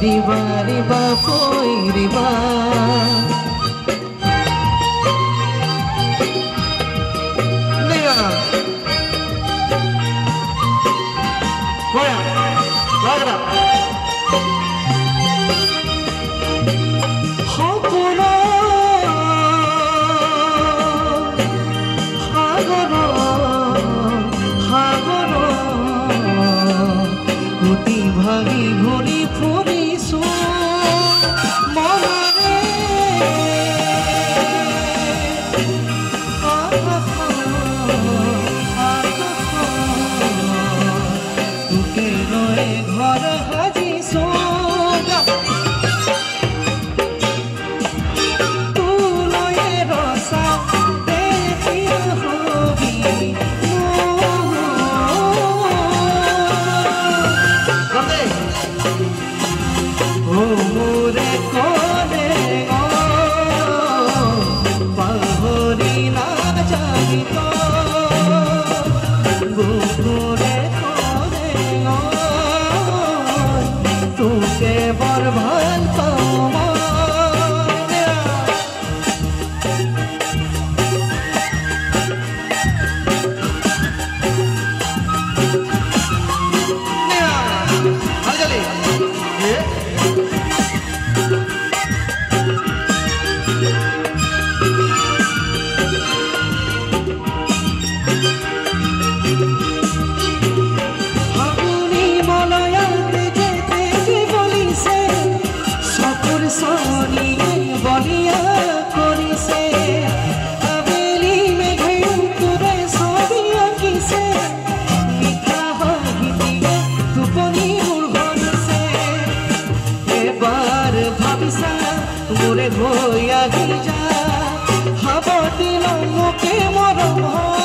ৰিবা ৰিবা কই ৰিবা ভাগি ঘূৰি ফুৰিছো মনৰে তোকে লৈ ঘৰ সাজিছো তোলৈ ৰচা দেখিয়া হবি মোরে কোনে পাহরি না যাবি তো বুকুরে কোনে তোকে বর ভাল পাও বলিয়া করিছে আবেলি মেঘে তোরে ছবি আঁকিছে মিঠা হাঁহি দিয়ে টোপনি মোৰ ভৰিছে এবাৰ ভাবিছা মোৰে হৈ আহি যা সাৱটি মোকে মৰম